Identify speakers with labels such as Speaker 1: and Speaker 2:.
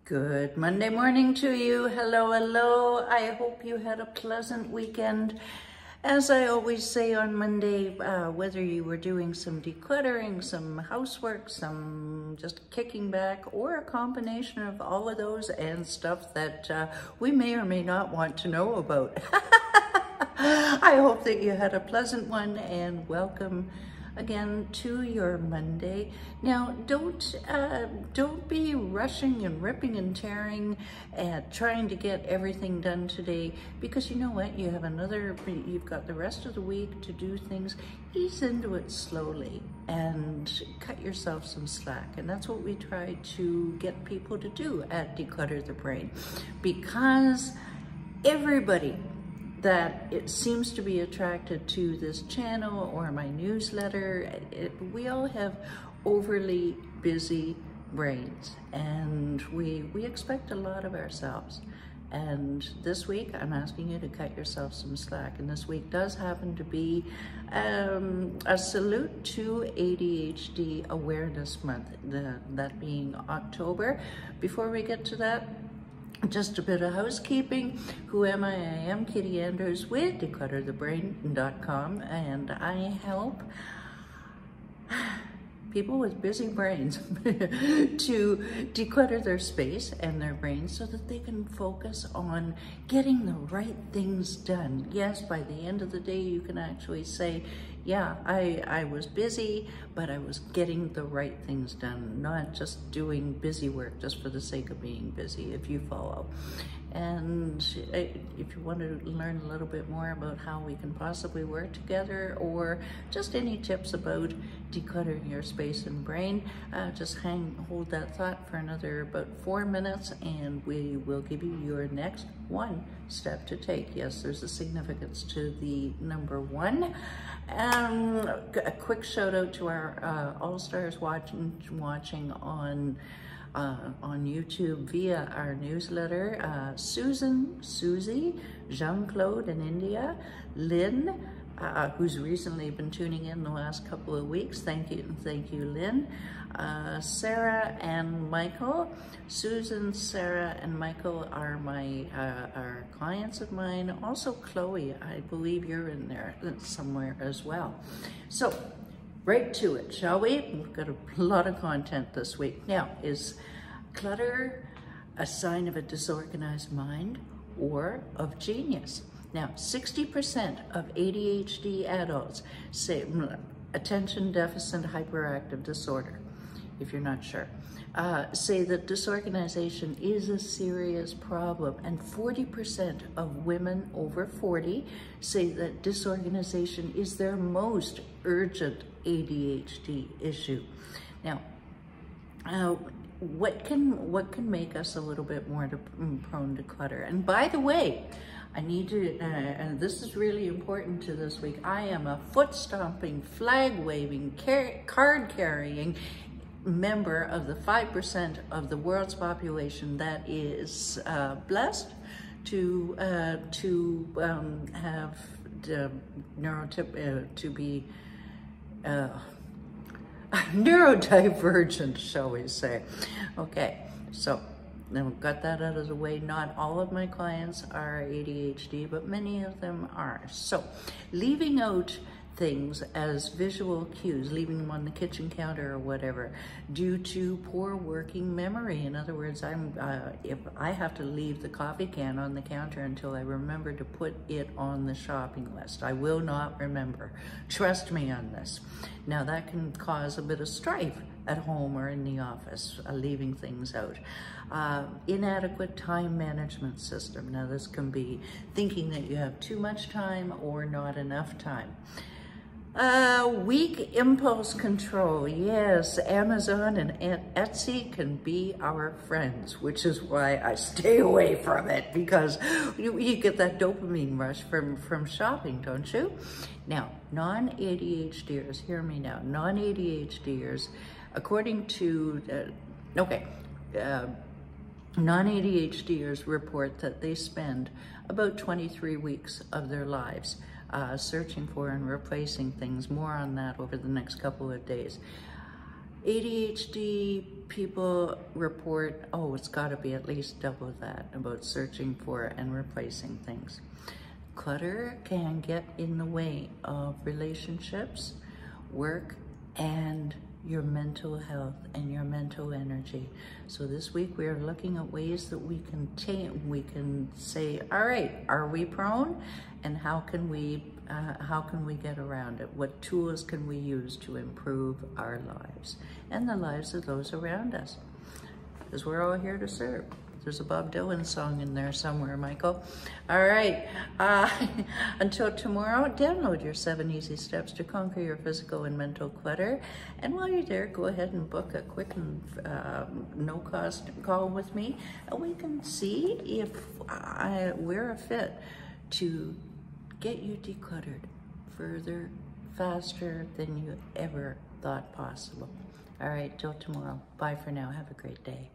Speaker 1: Good Monday morning to you. Hello, hello. I hope you had a pleasant weekend. As I always say on Monday, whether you were doing some decluttering, some housework, some just kicking back, or a combination of all of those and stuff that we may or may not want to know about. I hope that you had a pleasant one and welcome again to your Monday. Now, don't be rushing and ripping and tearing and trying to get everything done today, because you know what, you've got the rest of the week to do things. Ease into it slowly and cut yourself some slack, and that's what we try to get people to do at Declutter the Brain, because everybody that it seems to be attracted to this channel or my newsletter, we all have overly busy brains, and we expect a lot of ourselves. And this week, I'm asking you to cut yourself some slack. And this week does happen to be a salute to ADHD Awareness Month, that being October. Before we get to that, just a bit of housekeeping. Who am I? I am Kitti Andrews with Declutterthebrain.com, and I help people with busy brains to declutter their space and their brains so that they can focus on getting the right things done. Yes, by the end of the day, you can actually say, yeah, I was busy, but I was getting the right things done, not just doing busy work just for the sake of being busy, if you follow. And if you want to learn a little bit more about how we can possibly work together, or just any tips about decluttering your space and brain, just hold that thought for another about 4 minutes, and we will give you your next one step to take. Yes, there's a significance to the number one. A quick shout out to our all-stars watching on YouTube via our newsletter. Susan, Susie, Jean-Claude in India, Lynn, who's recently been tuning in the last couple of weeks. Thank you, Lynn. Sarah and Michael. Susan, Sarah, and Michael are are clients of mine. Also, Chloe, I believe you're in there somewhere as well. So, right to it, shall we? We've got a lot of content this week. Now, is clutter a sign of a disorganized mind or of genius? Now, 60% of ADHD adults say attention deficit hyperactive disorder, if you're not sure, say that disorganization is a serious problem, and 40% of women over 40 say that disorganization is their most urgent ADHD issue. Now, what can make us a little bit more prone to clutter? And by the way, I need to, and this is really important to this week, I am a foot-stomping, flag-waving, card-carrying member of the 5% of the world's population that is blessed to have neurodivergent, shall we say. Okay, so now we've got that out of the way. Not all of my clients are ADHD, but many of them are. So leaving out things as visual cues, leaving them on the kitchen counter or whatever, due to poor working memory. In other words, if I have to leave the coffee can on the counter until I remember to put it on the shopping list, I will not remember. Trust me on this. Now, that can cause a bit of strife at home or in the office, leaving things out. Inadequate time management system. Now, this can be thinking that you have too much time or not enough time. Weak impulse control. Yes, Amazon and Etsy can be our friends, which is why I stay away from it, because you get that dopamine rush from shopping, don't you? Now, non-ADHDers, hear me now, non-ADHDers, according to, non-ADHDers report that they spend about 23 weeks of their lives searching for and replacing things. More on that over the next couple of days. ADHD people report, oh, it's got to be at least double that about searching for and replacing things. Clutter can get in the way of relationships, work, and your mental health and your mental energy. So this week we are looking at ways that we can say, all right, are we prone? And how can we get around it? What tools can we use to improve our lives and the lives of those around us? Because we're all here to serve. There's a Bob Dylan song in there somewhere, Michael. All right, until tomorrow, download your 7 easy steps to conquer your physical and mental clutter. And while you're there, go ahead and book a quick and no-cost call with me, and we can see if we're a fit to get you decluttered further, faster than you ever thought possible. All right, till tomorrow. Bye for now. Have a great day.